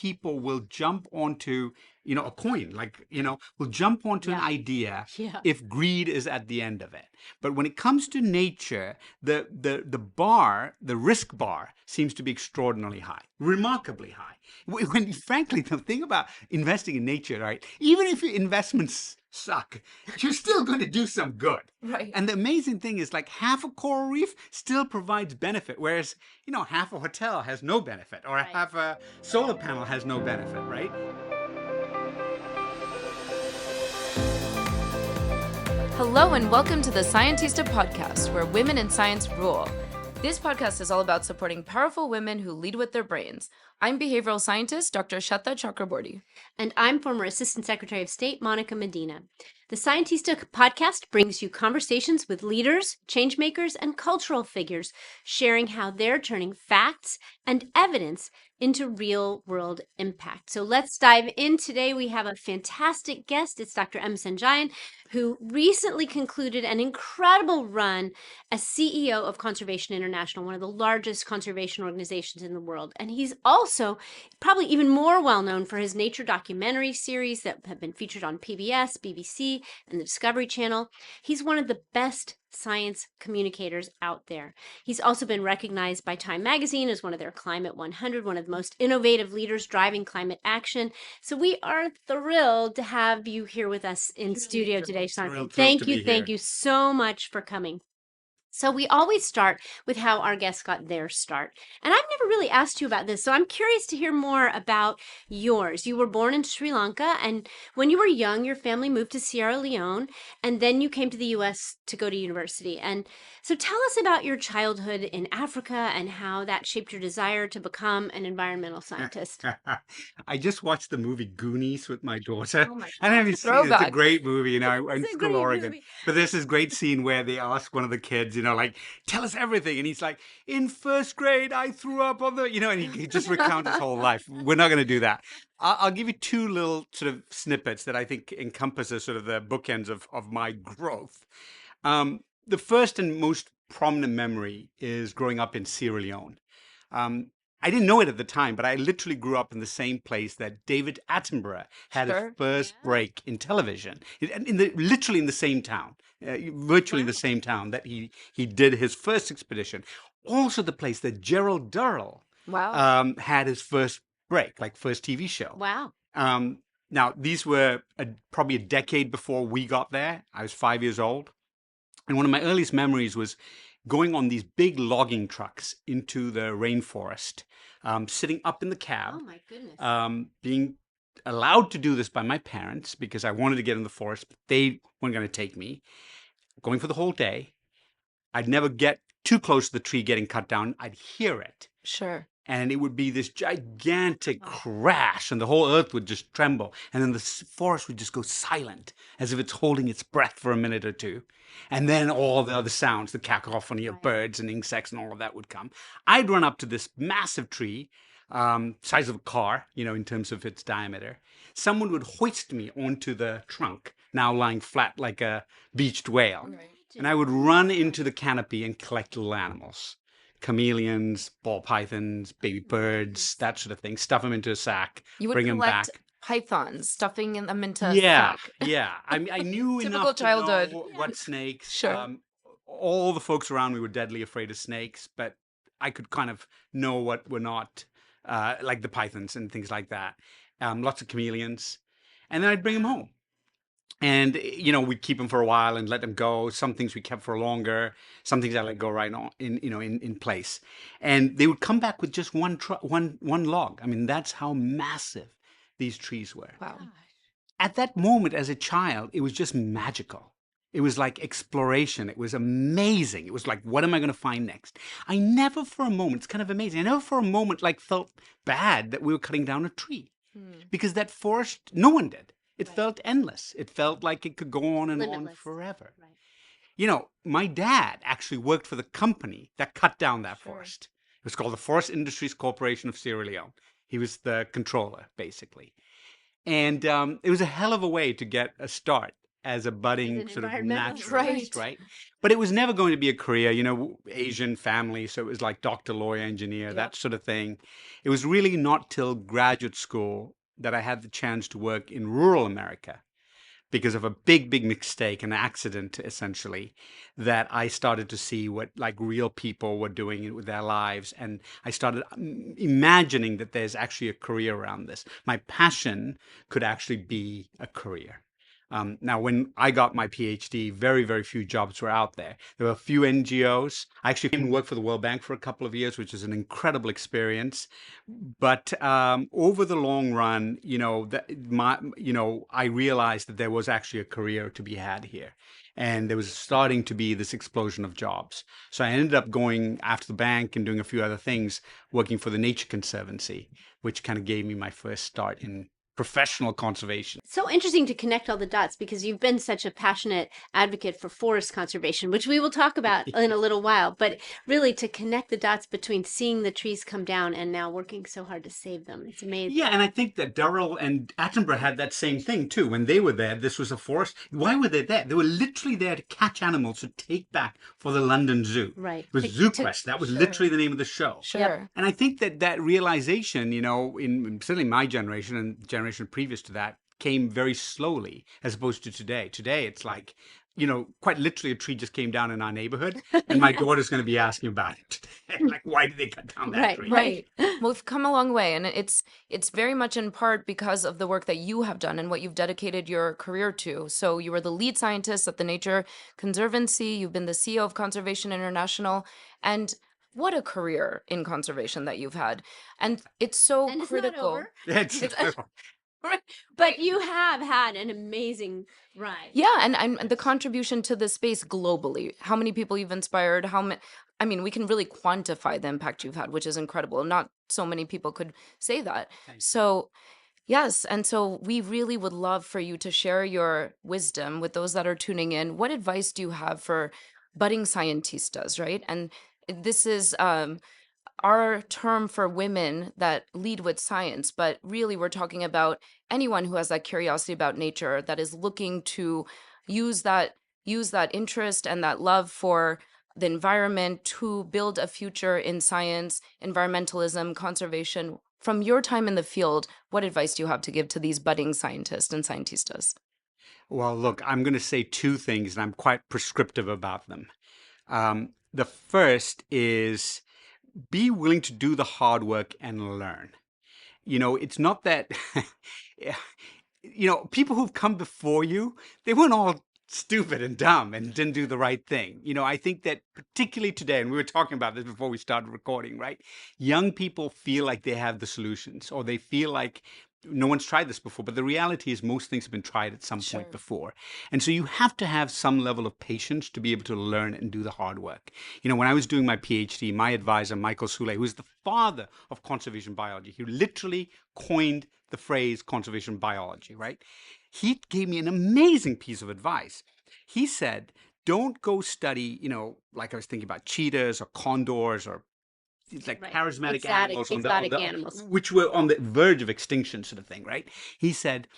people will jump onto, a coin, like, will jump onto an Yeah. idea Yeah. if greed is at the end of it. But when it comes to nature, the risk bar seems to be extraordinarily high, remarkably high. When frankly, the thing about investing in nature, right? Even if your investments suck, you're still going to do some good. Right. And the amazing thing is, like, half a coral reef still provides benefit, whereas, half a hotel has no benefit, or Right. half a solar panel has no benefit, right? Hello and welcome to the Scientista podcast, where women in science rule. This podcast is all about supporting powerful women who lead with their brains. I'm behavioral scientist Dr. Shata Chakraborty. And I'm former Assistant Secretary of State Monica Medina. The Scientista podcast brings you conversations with leaders, changemakers, and cultural figures, sharing how they're turning facts and evidence into real-world impact. So let's dive in. Today we have a fantastic guest. It's Dr. M. Sanjayan, who recently concluded an incredible run as CEO of Conservation International, one of the largest conservation organizations in the world. And he's also probably even more well-known for his nature documentary series that have been featured on PBS, BBC, and the Discovery Channel. He's one of the best science communicators out there. He's also been recognized by Time Magazine as one of their Climate 100, one of the most innovative leaders driving climate action. So we are thrilled to have you here with us in studio today, Sean. Thank you so much for coming. So we always start with how our guests got their start. And I've never really asked you about this, so I'm curious to hear more about yours. You were born in Sri Lanka, and when you were young, your family moved to Sierra Leone, and then you came to the US to go to university. And so tell us about your childhood in Africa and how that shaped your desire to become an environmental scientist. I just watched the movie Goonies with my daughter. Oh my I don't know if you've seen it. It's a Throwback. great movie, in It's a school great Oregon. movie. But there's this great scene where they ask one of the kids, like, tell us everything. And he's like, in first grade, I threw up on the, and he just recounts his whole life. We're not going to do that. I'll give you two little sort of snippets that I think encompasses sort of the bookends of my growth. The first and most prominent memory is growing up in Sierra Leone. I didn't know it at the time, but I literally grew up in the same place that David Attenborough had his Sure. first break in television, literally in the same town, virtually in the same town that he did his first expedition. Also, the place that Gerald Durrell Wow. had his first break, like first TV show. Wow. Now, these were probably a decade before we got there. I was 5 years old. And one of my earliest memories was going on these big logging trucks into the rainforest, sitting up in the cab, Oh my goodness. being allowed to do this by my parents because I wanted to get in the forest, but they weren't going to take me, going for the whole day. I'd never get too close to the tree getting cut down. I'd hear it. Sure. And it would be this gigantic crash, and the whole earth would just tremble. And then the forest would just go silent, as if it's holding its breath for a minute or two. And then all the other sounds, the cacophony of birds and insects and all of that would come. I'd run up to this massive tree, size of a car, in terms of its diameter. Someone would hoist me onto the trunk, now lying flat like a beached whale. Right. And I would run into the canopy and collect little animals. Chameleons, ball pythons, baby birds, that sort of thing. Stuff them into a sack, You would bring them back. collect pythons, stuffing them into a Yeah, sack. yeah. I knew Typical enough childhood. to know what snakes. Sure. All the folks around me were deadly afraid of snakes, but I could kind of know what were not, like the pythons and things like that. Lots of chameleons, and then I'd bring them home. And, we'd keep them for a while and let them go. Some things we kept for longer. Some things I let go right on in place. And they would come back with just one log. I mean, that's how massive these trees were. Wow. At that moment, as a child, it was just magical. It was like exploration. It was amazing. It was like, what am I going to find next? I never for a moment, it's kind of amazing. I never for a moment felt bad that we were cutting down a tree. Because that forest, no one did. It felt endless. It felt like it could go on and on Limitless. forever. Right. My dad actually worked for the company that cut down that Sure. forest. It was called the Forest Industries Corporation of Sierra Leone. He was the controller, basically. And it was a hell of a way to get a start as a As budding an sort of environmentalist. naturalist, Right. right? But it was never going to be a career, Asian family. So it was like doctor, lawyer, engineer, Yep. that sort of thing. It was really not till graduate school that I had the chance to work in rural America because of a big mistake, an accident essentially, that I started to see what like real people were doing with their lives. And I started imagining that there's actually a career around this. My passion could actually be a career. Now, when I got my PhD, very few jobs were out there. There were a few NGOs. I actually came and worked for the World Bank for a couple of years, which is an incredible experience. But over the long run, I realized that there was actually a career to be had here, and there was starting to be this explosion of jobs. So I ended up going after the bank and doing a few other things, working for the Nature Conservancy, which kind of gave me my first start in professional conservation. So interesting to connect all the dots because you've been such a passionate advocate for forest conservation, which we will talk about in a little while. But really, to connect the dots between seeing the trees come down and now working so hard to save them, it's amazing. Yeah, and I think that Durrell and Attenborough had that same thing too. When they were there, this was a forest. Why were they there? They were literally there to catch animals to take back for the London Zoo. Right. It was Zoo Quest. That was Sure. literally the name of the show. Sure. And I think that realization, in certainly my generation and the generation previous to that, came very slowly as opposed to today. Today, it's like, quite literally a tree just came down in our neighborhood, and my daughter's going to be asking about it today. Like, why did they cut down that Right, tree? Right. Well, we've come a long way, and it's very much in part because of the work that you have done and what you've dedicated your career to. So you were the lead scientist at the Nature Conservancy. You've been the CEO of Conservation International, and what a career in conservation that you've had. And it's so And it's not critical. over. It's, But you have had an amazing ride. Yeah, and the contribution to the space globally. How many people you've inspired? I mean, we can really quantify the impact you've had, which is incredible. Not so many people could say that. So, yes, and so we really would love for you to share your wisdom with those that are tuning in. What advice do you have for budding scientistas, right? And this is our term for women that lead with science, but really we're talking about anyone who has that curiosity about nature that is looking to use that interest and that love for the environment to build a future in science, environmentalism, conservation. From your time in the field, what advice do you have to give to these budding scientists and scientistas? Well, look, I'm going to say two things, and I'm quite prescriptive about them. The first is be willing to do the hard work and learn. It's not that, people who've come before you, they weren't all stupid and dumb and didn't do the right thing. I think that particularly today, and we were talking about this before we started recording, right? Young people feel like they have the solutions, or they feel like no one's tried this before. But the reality is most things have been tried at some Sure. point before. And so you have to have some level of patience to be able to learn and do the hard work. When I was doing my PhD, my advisor, Michael Soule, who is the father of conservation biology, he literally coined the phrase conservation biology, right? He gave me an amazing piece of advice. He said, don't go study, like I was thinking about cheetahs or condors or like Right. charismatic Exotic- animals, exotic animals. which were on the verge of extinction, sort of thing, right? He said,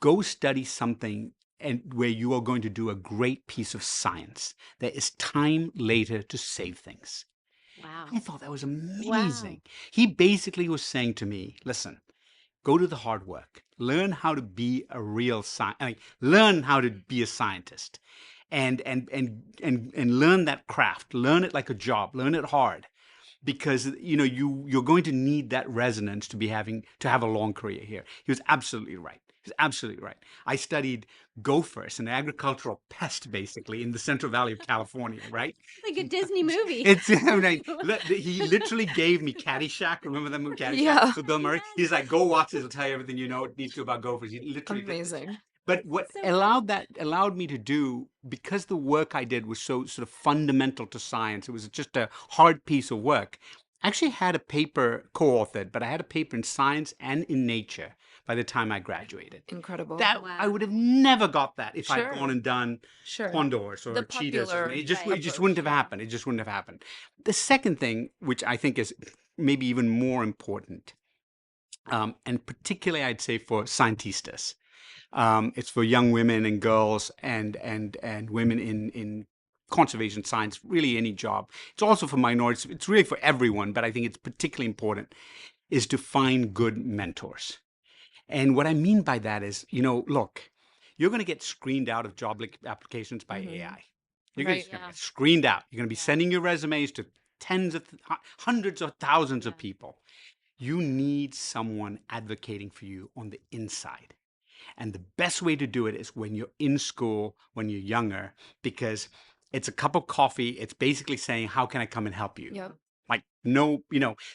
go study something and where you are going to do a great piece of science. There is time later to save things. Wow. I thought that was amazing. He basically was saying to me, listen, go to the hard work, learn how to be a real learn how to be a scientist, and learn that craft, learn it like a job, learn it hard, because you're going to need that resonance to have a long career here. He was absolutely right. He's absolutely right. I studied gophers, an agricultural pest, basically, in the Central Valley of California, right? Like a Disney movie. He literally gave me Caddyshack. Remember that movie, Caddyshack? Yeah. With Bill Murray? He's like, go watch this. It'll tell you everything you need to about gophers. He literally did this. Amazing. But what So allowed me to do, because the work I did was so sort of fundamental to science, it was just a hard piece of work. I actually had a paper co-authored, but I had a paper in Science and in Nature by the time I graduated. Incredible. That Wow. I would have never got that if Sure. I'd gone and done Sure. condors or The cheetahs. popular It just approach, wouldn't have yeah. happened. It just wouldn't have happened. The second thing, which I think is maybe even more important, and particularly I'd say for scientistas, It's for young women and girls and women in conservation science, really any job. It's also for minorities. It's really for everyone, but I think it's particularly important is to find good mentors. And what I mean by that is, look, you're going to get screened out of job applications by AI. You're going Right. to get screened out. You're going to be sending your resumes to hundreds of thousands of people. You need someone advocating for you on the inside. And the best way to do it is when you're in school, when you're younger, because it's a cup of coffee. It's basically saying, how can I come and help you? Yep. Like, no,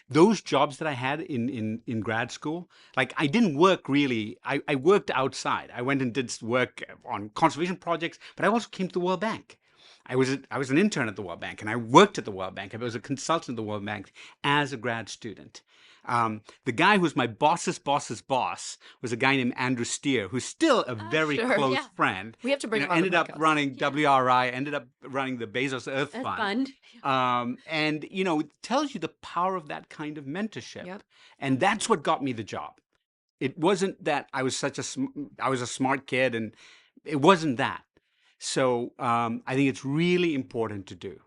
those jobs that I had in grad school, like I didn't work really. I worked outside. I went and did work on conservation projects, but I also came to the World Bank. I was an intern at the World Bank, and I worked at the World Bank. I was a consultant at the World Bank as a grad student. The guy who was my boss's boss's boss was a guy named Andrew Steer, who's still a very sure, close yeah. friend. We have to bring him on the ended up podcast. running WRI, ended up running the Bezos Earth That's Fund. fun. And it tells you the power of that kind of mentorship. Yep. And that's what got me the job. It wasn't that I was I was a smart kid, and it wasn't that. So I think it's really important to do.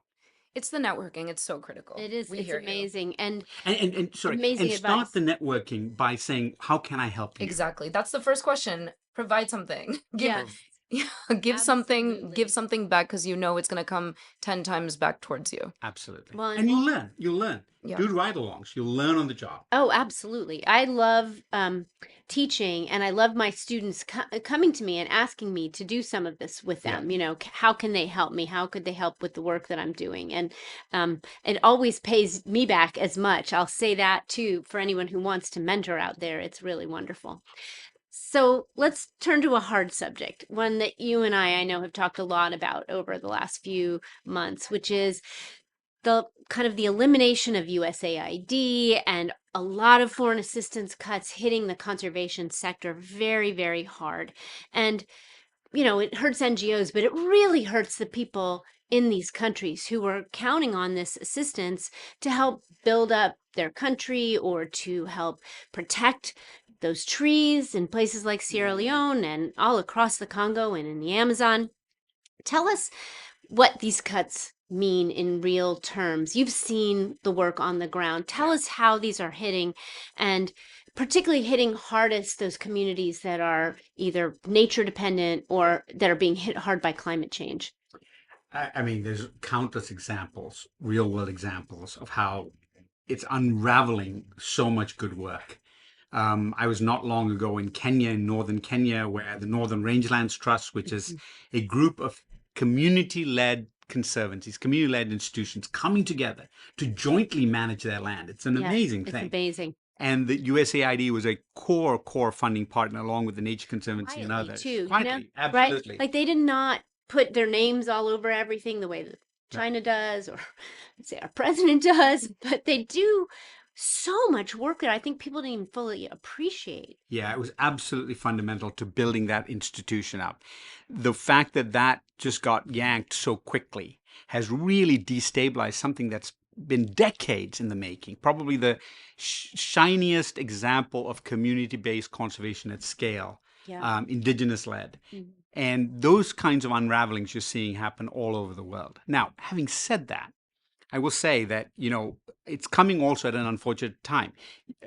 It's the networking. It's so critical. It is. We It's hear you. amazing. And And sorry, Amazing and start advice. the networking by saying, "How can I help you?" Exactly. That's the first question. Provide something. yes, Give Absolutely. give something back because you know it's going to come 10 times back towards you. Absolutely. Well, And you'll learn. You'll learn. Yeah. Do ride-alongs. You'll learn on the job. oh, absolutely. I love teaching, and I love my students coming to me and asking me to do some of this with them. How can they help me? How could they help with the work that I'm doing? And it always pays me back as much. I'll say that too for anyone who wants to mentor out there. It's really wonderful. So let's turn to a hard subject, one that you and I know, have talked a lot about over the last few months, which is the kind of the elimination of USAID and a lot of foreign assistance cuts hitting the conservation sector very, very hard. And, it hurts NGOs, but it really hurts the people in these countries who were counting on this assistance to help build up their country or to help protect those trees in places like Sierra Leone and all across the Congo and in the Amazon. Tell us what these cuts mean in real terms. You've seen the work on the ground. Tell us how these are hitting, and particularly hitting hardest those communities that are either nature dependent or that are being hit hard by climate change. I mean, there's countless examples, real-world examples of how it's unraveling so much good work. I was not long ago in Kenya, in northern Kenya, where the Northern Rangelands Trust, which is a group of community-led conservancies, community-led institutions coming together to jointly manage their land. It's an Yes, amazing it's thing. amazing. And the USAID was a core funding partner along with the Nature Conservancy and Quietly others. too, Quietly, right? absolutely. Like they did not put their names all over everything the way that China does, or say our president does, but they do so much work there. I think people didn't even fully appreciate. Yeah, it was absolutely fundamental to building that institution up. The fact that that just got yanked so quickly has really destabilized something that's been decades in the making. Probably the shiniest example of community-based conservation at scale, Yeah. indigenous-led. Mhm. And those kinds of unravelings you're seeing happen all over the world. Now, having said that, I will say that, it's coming also at an unfortunate time.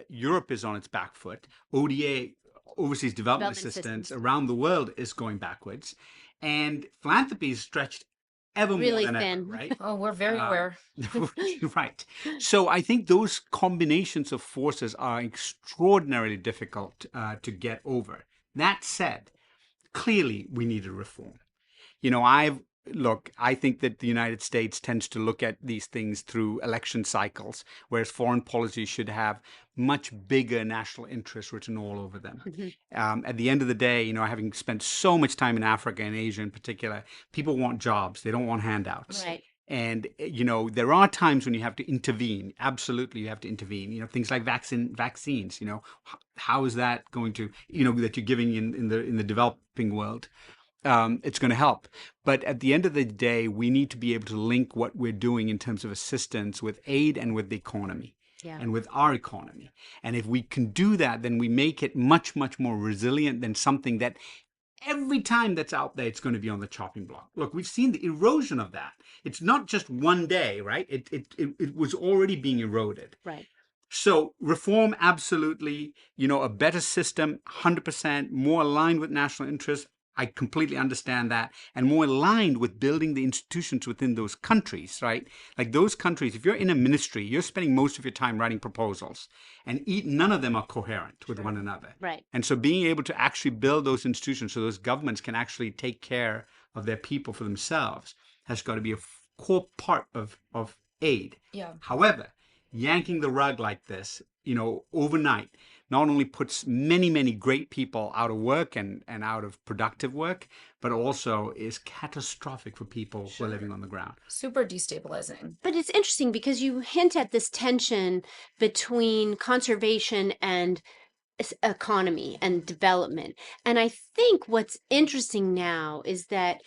Europe is on its back foot. ODA, Overseas Development Assistance, around the world is going backwards. And philanthropy is stretched ever more Really than ever, thin. right? Oh, we're very aware. Right. So I think those combinations of forces are extraordinarily difficult to get over. That said, clearly we need a reform. I think that the United States tends to look at these things through election cycles, whereas foreign policy should have much bigger national interests written all over them. At the end of the day, having spent so much time in Africa and Asia in particular, people want jobs. They don't want handouts. Right. And, there are times when you have to intervene. Absolutely, you have to intervene. Things like vaccines, how is that going to, that you're giving in the developing world? It's going to help. But at the end of the day, we need to be able to link what we're doing in terms of assistance with aid and with the economy. Yeah. And with our economy. And if we can do that, then we make it much, much more resilient than something that every time that's out there, it's going to be on the chopping block. Look, we've seen the erosion of that. It's not just one day, right? It was already being eroded. Right. So reform, absolutely. A better system, 100%, more aligned with national interests. I completely understand that. And more aligned with building the institutions within those countries, right? Like those countries, if you're in a ministry, you're spending most of your time writing proposals, and none of them are coherent with one another. Right. And so being able to actually build those institutions so those governments can actually take care of their people for themselves has got to be a core part of aid. Yeah. However, yanking the rug like this, overnight, not only puts many, many great people out of work and out of productive work, but also is catastrophic for people who are living on the ground. Super destabilizing. But it's interesting because you hint at this tension between conservation and economy and development. And I think what's interesting now is that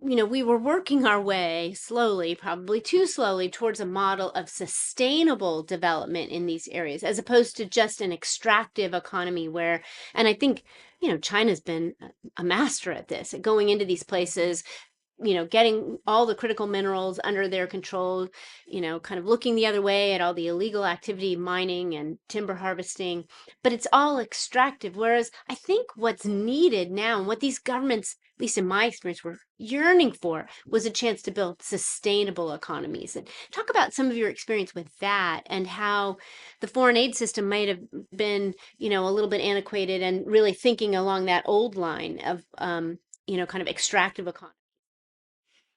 we were working our way slowly, probably too slowly, towards a model of sustainable development in these areas, as opposed to just an extractive economy and I think, China's been a master at this, at going into these places, getting all the critical minerals under their control, kind of looking the other way at all the illegal activity, mining and timber harvesting, but it's all extractive. Whereas I think what's needed now and what these governments, at least in my experience, were yearning for was a chance to build sustainable economies. And talk about some of your experience with that and how the foreign aid system might have been, a little bit antiquated and really thinking along that old line of, kind of extractive economy.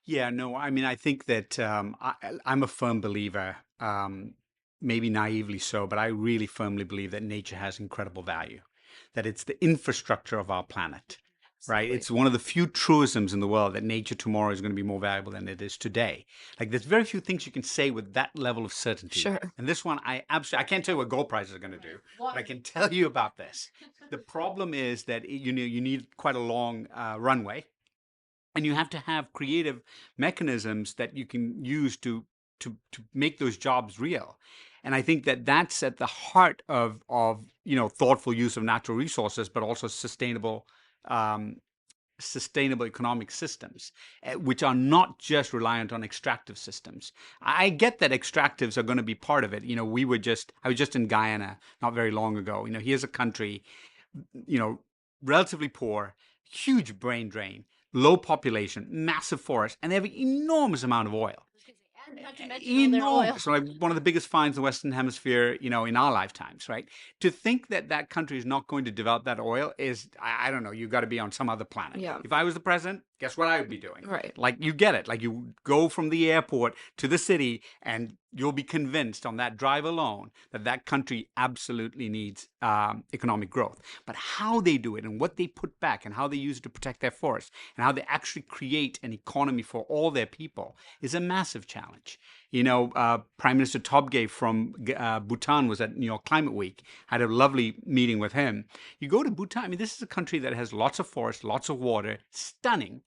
Yeah, no, I mean, I think that I'm a firm believer, maybe naively so, but I really firmly believe that nature has incredible value, that it's the infrastructure of our planet, right? Absolutely. It's one of the few truisms in the world that nature tomorrow is going to be more valuable than it is today. Like, there's very few things you can say with that level of certainty. Sure. And this one, I can't tell you what gold prices are going to do, but I can tell you about this. The problem is that you need quite a long runway. And you have to have creative mechanisms that you can use to make those jobs real. And I think that that's at the heart of thoughtful use of natural resources, but also um, sustainable economic systems, which are not just reliant on extractive systems. I get that extractives are going to be part of it. I was just in Guyana not very long ago. Here's a country, relatively poor, huge brain drain, low population, massive forest, and they have an enormous amount of oil. And not to mention all their oil. Enormous. So like one of the biggest finds in the Western Hemisphere, in our lifetimes, right? To think that that country is not going to develop that oil is, I don't know, you've got to be on some other planet. Yeah. If I was the president, guess what I would be doing? Right. Like, you get it. Like, you go from the airport to the city and you'll be convinced on that drive alone that that country absolutely needs economic growth. But how they do it and what they put back and how they use it to protect their forests and how they actually create an economy for all their people is a massive challenge. Prime Minister Tobgay from Bhutan was at New York Climate Week. I had a lovely meeting with him. You go to Bhutan, I mean, this is a country that has lots of forests, lots of water, stunning,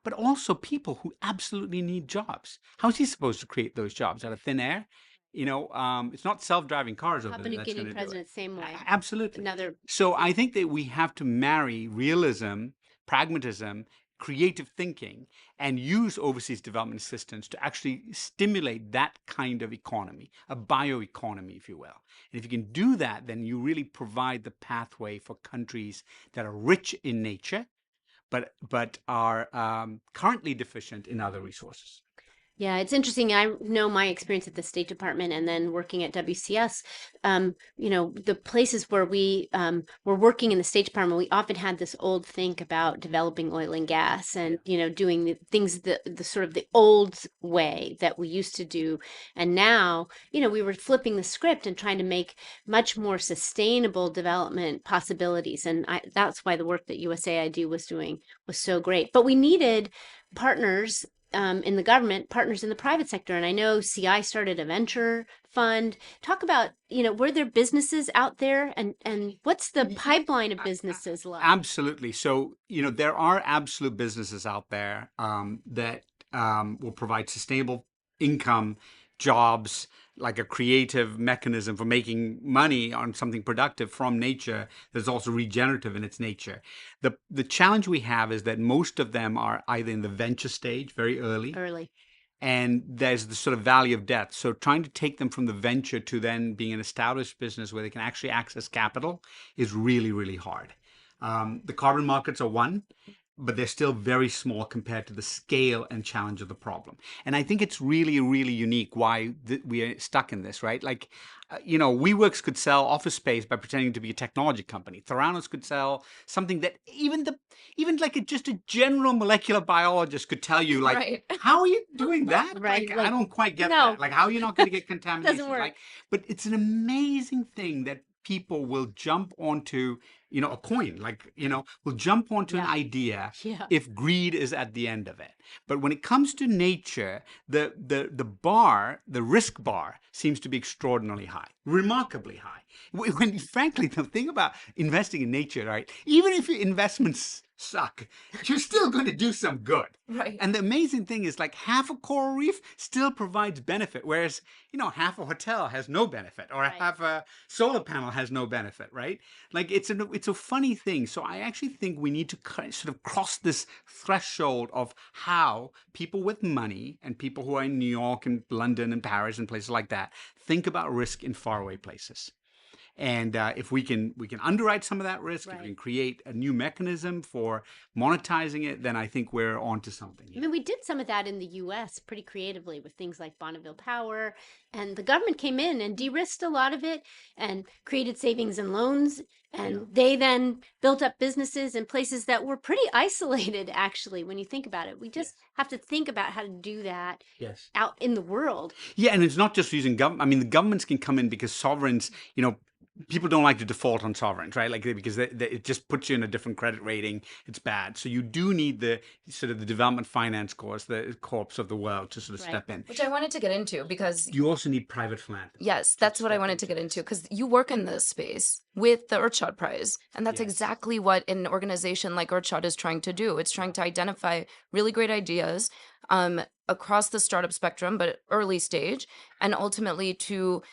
but also people who absolutely need jobs. How is he supposed to create those jobs out of thin air? It's not self-driving cars over Papua there New that's Guinea going to do it. president, same way. Absolutely. Another. So I think that we have to marry realism, pragmatism, creative thinking, and use overseas development assistance to actually stimulate that kind of economy, a bioeconomy, if you will. And if you can do that, then you really provide the pathway for countries that are rich in nature, but are currently deficient in other resources. Yeah, it's interesting. I know my experience at the State Department and then working at WCS. The places where we were working in the State Department, we often had this old think about developing oil and gas and, doing the things the sort of the old way that we used to do. And now, we were flipping the script and trying to make much more sustainable development possibilities. And that's why the work that USAID was doing was so great. But we needed partners in the government, partners in the private sector. And I know CI started a venture fund. Talk about, were there businesses out there and what's the pipeline of businesses like? Absolutely. So, there are absolute businesses out there that will provide sustainable income, jobs, like a creative mechanism for making money on something productive from nature that's also regenerative in its nature. The challenge we have is that most of them are either in the venture stage, very early, Early. and there's the sort of valley of death. So trying to take them from the venture to then being an established business where they can actually access capital is really, really hard. The carbon markets are one, but they're still very small compared to the scale and challenge of the problem. And I think it's really, really unique why we are stuck in this, right? Like, WeWorks could sell office space by pretending to be a technology company. Theranos could sell something that even like just a general molecular biologist could tell you, like, Right. how are you doing that? Right, Like, I don't quite get no. that. Like, how are you not going to get contamination? Doesn't work. Like, but it's an amazing thing that people will jump onto, a coin, like, will jump onto an Yeah. idea Yeah. if greed is at the end of it. But when it comes to nature, the risk bar seems to be extraordinarily high, remarkably high. When frankly, the thing about investing in nature, right? Even if your investments suck, you're still going to do some good. Right. And the amazing thing is, like, half a coral reef still provides benefit, whereas, half a hotel has no benefit, or Right. half a solar panel has no benefit, right? Like, it's a funny thing. So I actually think we need to sort of cross this threshold of how people with money and people who are in New York and London and Paris and places like that think about risk in faraway places. And if we can underwrite some of that risk, if we Right. can create a new mechanism for monetizing it, then I think we're onto something. I mean, we did some of that in the U.S. pretty creatively with things like Bonneville Power, and the government came in and de-risked a lot of it and created savings and loans, and they then built up businesses in places that were pretty isolated, actually, when you think about it. We just have to think about how to do that Yes. out in the world. Yeah, and it's not just using government. I mean, the governments can come in because sovereigns, people don't like to default on sovereigns, right? Like, because it just puts you in a different credit rating. It's bad. So you do need the sort of the development finance corps, the corps of the world, to sort of Right. step in. Which I wanted to get into because You also need private philanthropy. yes, that's what I wanted to get into because you work in this space with the Earthshot Prize. And that's Yes. exactly what an organization like Earthshot is trying to do. It's trying to identify really great ideas across the startup spectrum, but early stage, and ultimately to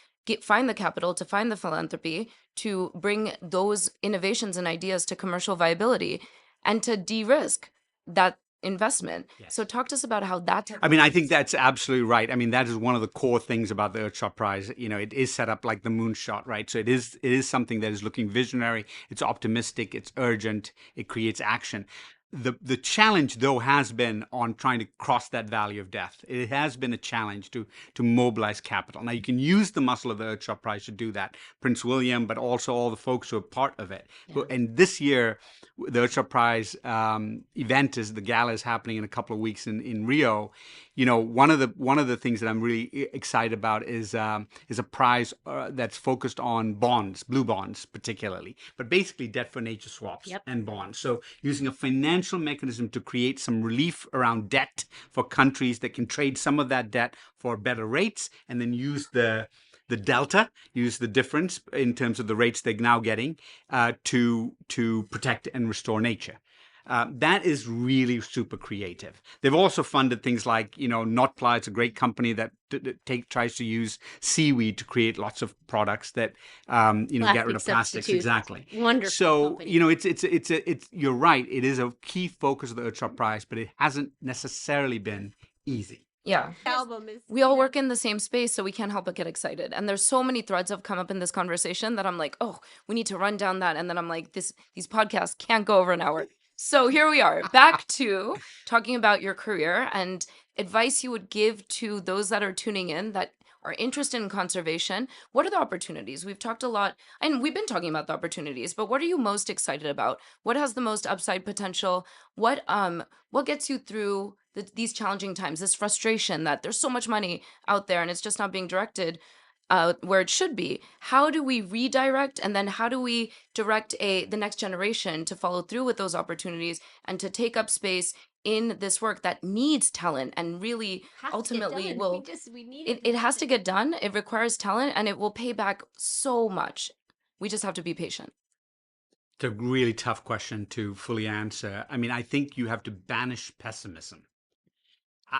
find the capital, to find the philanthropy, to bring those innovations and ideas to commercial viability, and to de-risk that investment. Yes. So talk to us about how that. I mean, I think that's absolutely right. I mean, that is one of the core things about the Earthshot Prize. It is set up like the moonshot, right? So it is something that is looking visionary. It's optimistic. It's urgent. It creates action. The challenge, though, has been on trying to cross that valley of death. It has been a challenge to mobilize capital. Now, you can use the muscle of the Earthshot Prize to do that. Prince William, but also all the folks who are part of it. Yeah. And this year, the Earthshot Prize event the gala is happening in a couple of weeks in Rio. One of the things that I'm really excited about is a prize that's focused on bonds, blue bonds particularly, but basically debt for nature swaps and bonds. So using a financial mechanism to create some relief around debt for countries that can trade some of that debt for better rates, and then use the delta, use the difference in terms of the rates they're now getting to protect and restore nature. That is really super creative. They've also funded things like, Notpla. It's a great company that tries to use seaweed to create lots of products that, get rid of plastics. substitute. Exactly. Wonderful So, company. it's you're right. It is a key focus of the Earthshot Prize, but it hasn't necessarily been easy. Yeah. Album is, We all work in the same space, so we can't help but get excited. And there's so many threads have come up in this conversation that I'm like, oh, we need to run down that. And then I'm like, these podcasts can't go over an hour. So here we are, back to talking about your career and advice you would give to those that are tuning in that are interested in conservation. What are the opportunities? We've talked a lot, and we've been talking about the opportunities, but what are you most excited about? What has the most upside potential? What gets you through these challenging times, this frustration that there's so much money out there and it's just not being directed where it should be? How do we redirect, and then how do we direct the next generation to follow through with those opportunities and to take up space in this work that needs talent and really ultimately will it has to get done. It requires talent and it will pay back so much. We just have to be patient. It's a really tough question to fully answer. I mean, I think you have to banish pessimism.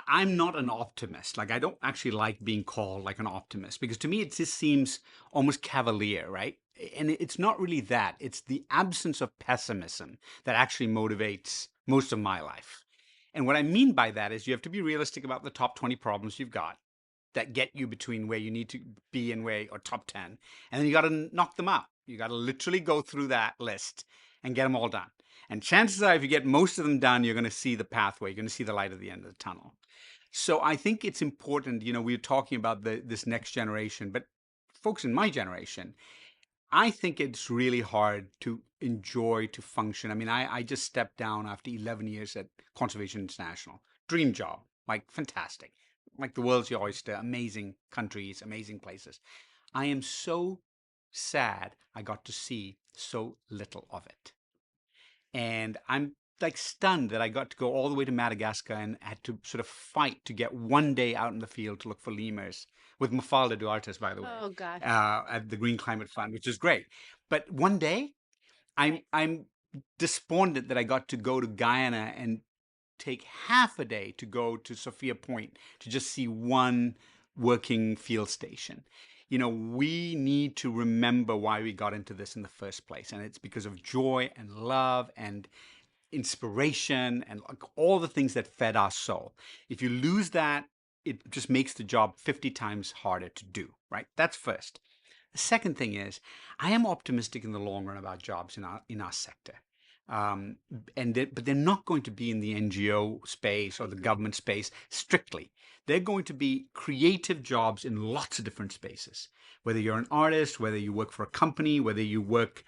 I'm not an optimist. Like, I don't actually like being called like an optimist because to me it just seems almost cavalier, right? And it's not really that. It's the absence of pessimism that actually motivates most of my life. And what I mean by that is you have to be realistic about the top 20 problems you've got that get you between where you need to be and where, or top 10. And then you got to knock them out. You got to literally go through that list and get them all done. And chances are, if you get most of them done, you're going to see the pathway. You're going to see the light at the end of the tunnel. So I think it's important, we're talking about this next generation, but folks in my generation, I think it's really hard to enjoy, to function. I mean, I just stepped down after 11 years at Conservation International. Dream job, like fantastic. Like the world's your oyster, amazing countries, amazing places. I am so sad I got to see so little of it. And I'm like stunned that I got to go all the way to Madagascar and had to sort of fight to get one day out in the field to look for lemurs with Mafalda Duartes, by the way, Oh gosh. at the Green Climate Fund, which is great. But one day, I'm despondent that I got to go to Guyana and take half a day to go to Sophia Point to just see one working field station. We need to remember why we got into this in the first place. And it's because of joy and love and inspiration and like all the things that fed our soul. If you lose that, it just makes the job 50 times harder to do, right? That's first. The second thing is, I am optimistic in the long run about jobs in our sector. But they're not going to be in the NGO space or the government space strictly. They're going to be creative jobs in lots of different spaces. Whether you're an artist, whether you work for a company, whether you work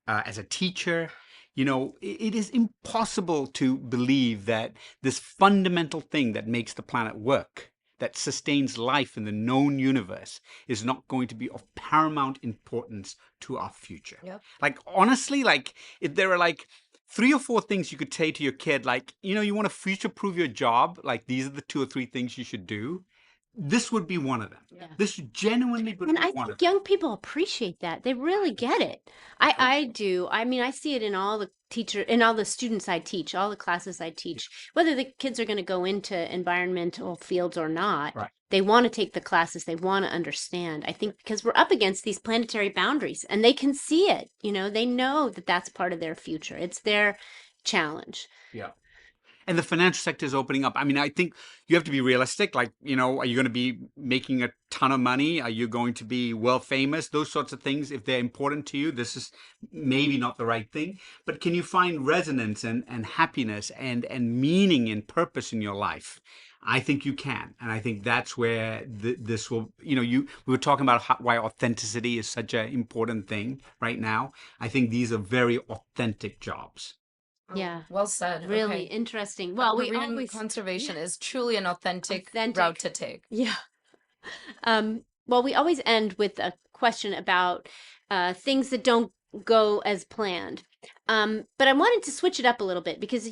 as a teacher, it is impossible to believe that this fundamental thing that makes the planet work, that sustains life in the known universe, is not going to be of paramount importance to our future. Yep. Like, honestly, like, if there are like 3 or 4 things you could say to your kid, like, you want to future proof your job, like, these are the 2 or 3 things you should do, this would be one of them. Yeah. This genuinely would And be I one think of them. young people appreciate that. They really get it. I do. I mean, I see it in all the students I teach, all the classes I teach, whether the kids are going to go into environmental fields or not. Right. They want to take the classes. They want to understand. I think because we're up against these planetary boundaries and they can see it. They know that that's part of their future. It's their challenge. Yeah. And the financial sector is opening up. I mean, I think you have to be realistic. Like, are you going to be making a ton of money? Are you going to be world famous? Those sorts of things, if they're important to you, this is maybe not the right thing. But can you find resonance and happiness and meaning and purpose in your life? I think you can. And I think that's where this will, we were talking about why authenticity is such an important thing right now. I think these are very authentic jobs. Yeah. Well said. Really Okay. interesting. Well, we Marine always conservation is truly an authentic Authentic. route to take. Yeah. Well, we always end with a question about things that don't go as planned. But I wanted to switch it up a little bit because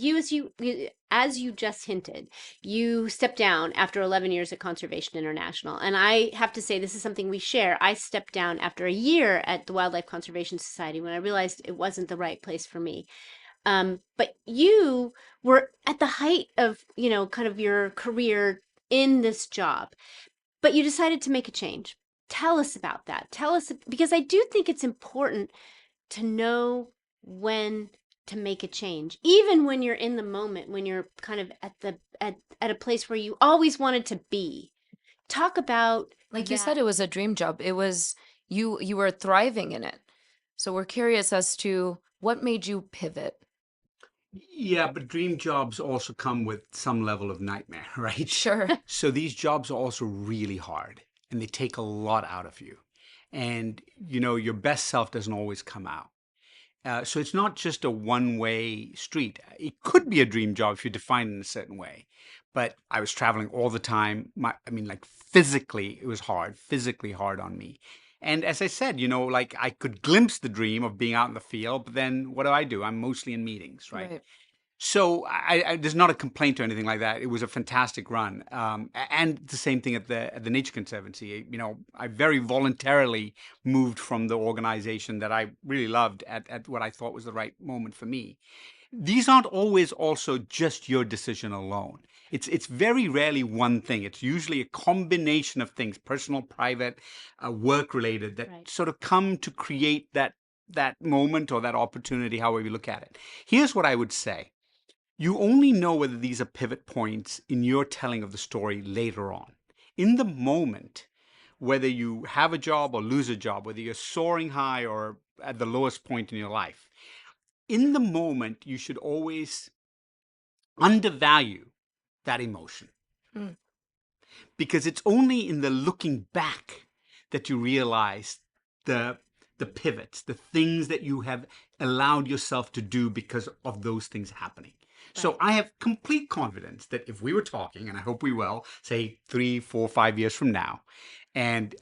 as you just hinted, you stepped down after 11 years at Conservation International. And I have to say, this is something we share. I stepped down after a year at the Wildlife Conservation Society when I realized it wasn't the right place for me. But you were at the height of, kind of your career in this job, but you decided to make a change. Tell us about that. Tell us, because I do think it's important to know when to make a change, even when you're in the moment, when you're kind of at a place where you always wanted to be. Talk about, like you said, it was a dream job. It was you were thriving in it. So we're curious as to what made you pivot. Yeah, but dream jobs also come with some level of nightmare, right? Sure. So these jobs are also really hard and they take a lot out of you. And, your best self doesn't always come out. So it's not just a one-way street. It could be a dream job if you define it in a certain way. But I was traveling all the time. Like physically, it was physically hard on me. And as I said, like I could glimpse the dream of being out in the field, but then what do? I'm mostly in meetings, right? So there's not a complaint or anything like that. It was a fantastic run, and the same thing at the Nature Conservancy. You know, I very voluntarily moved from the organization that I really loved at what I thought was the right moment for me. These aren't always also just your decision alone. It's very rarely one thing. It's usually a combination of things, personal, private, work related, that Right. sort of come to create that moment or that opportunity, however you look at it. Here's what I would say. You only know whether these are pivot points in your telling of the story later on. In the moment, whether you have a job or lose a job, whether you're soaring high or at the lowest point in your life, in the moment, you should always undervalue that emotion, Mm. because it's only in the looking back that you realize the the pivots, the things that you have allowed yourself to do because of those things happening. So Right. I have complete confidence that if we were talking, and I hope we will, say 3, 4, 5 years from now, and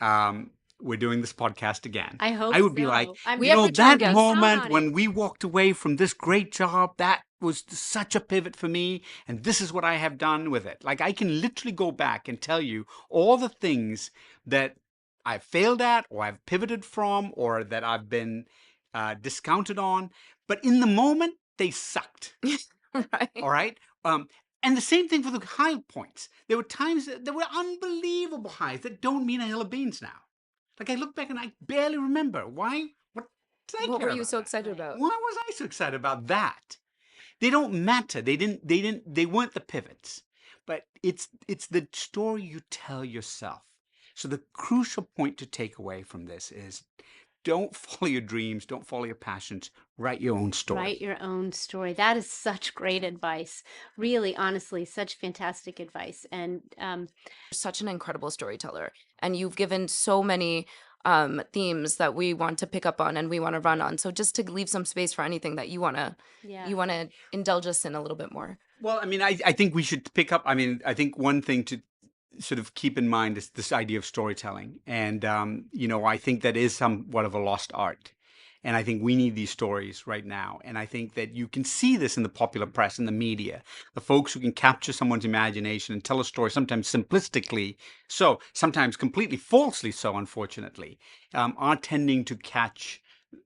we're doing this podcast again, I hope I would be like, so. I'm We you have know, return that guests. count moment on when it. we walked away from this great job, that was such a pivot for me, and this is what I have done with it. Like, I can literally go back and tell you all the things that I've failed at, or I've pivoted from, or that I've been discounted on. But in the moment, they sucked. Right. All right. And the same thing for the high points. There were times that there were unbelievable highs that don't mean a hill of beans now. Like, I look back and I barely remember why. What did I What care were you about so that? excited Right. about? Why was I so excited about that? They don't matter. They weren't the pivots. But it's the story you tell yourself. So the crucial point to take away from this is, don't follow your dreams, don't follow your passions, write your own story. Write your own story. That is such great advice. Really, honestly, such fantastic advice. And Such an incredible storyteller, and you've given so many themes that we want to pick up on and we want to run on. So just to leave some space for anything that you want yeah, to indulge us in a little bit more. Well, I mean, I think we should pick up. I mean, I think one thing to sort of keep in mind is this idea of storytelling. And, you know, I think that is somewhat of a lost art. And I think we need these stories right now. And I think that you can see this in the popular press and the media. The folks who can capture someone's imagination and tell a story, sometimes simplistically so, sometimes completely falsely so, unfortunately, are tending to catch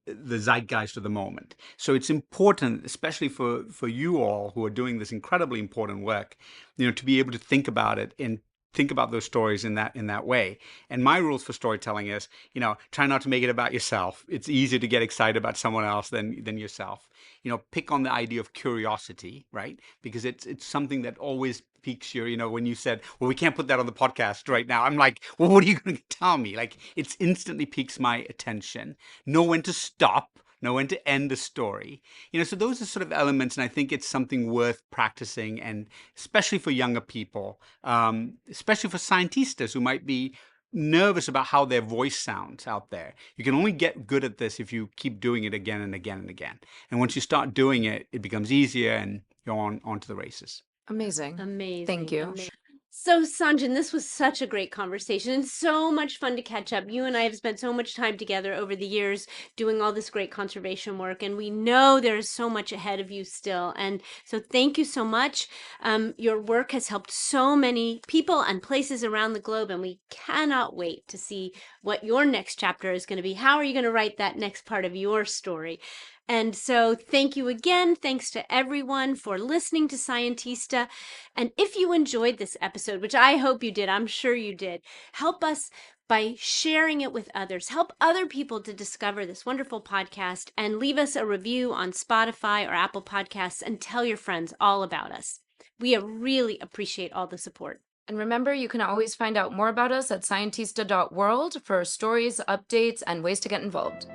the zeitgeist of the moment. So it's important, especially for you all who are doing this incredibly important work, you know, to be able to think about it and think about those stories in that way. And my rules for storytelling is, you know, try not to make it about yourself. It's easier to get excited about someone else than yourself. You know, pick on the idea of curiosity, right? Because it's something that always piques your, you know, when you said, well, we can't put that on the podcast right now. I'm like, well, what are you going to tell me? Like, it's instantly piques my attention. Know when to stop, know when to end a story. You know, so those are sort of elements, and I think it's something worth practicing, and especially for younger people, especially for scientists who might be nervous about how their voice sounds out there. You can only get good at this if you keep doing it again and again and again. And once you start doing it, it becomes easier, and you're on to the races. Amazing. amazing. Thank you. Amazing. So, Sanjan, this was such a great conversation and so much fun to catch up. You and I have spent so much time together over the years doing all this great conservation work, and we know there's so much ahead of you still. And so, thank you so much. Your work has helped so many people and places around the globe, and we cannot wait to see what your next chapter is going to be. How are you going to write that next part of your story? And so thank you again. Thanks to everyone for listening to Scientista. And if you enjoyed this episode, which I hope you did, I'm sure you did, help us by sharing it with others. Help other people to discover this wonderful podcast, and leave us a review on Spotify or Apple Podcasts, and tell your friends all about us. We really appreciate all the support. And remember, you can always find out more about us at scientista.world for stories, updates, and ways to get involved.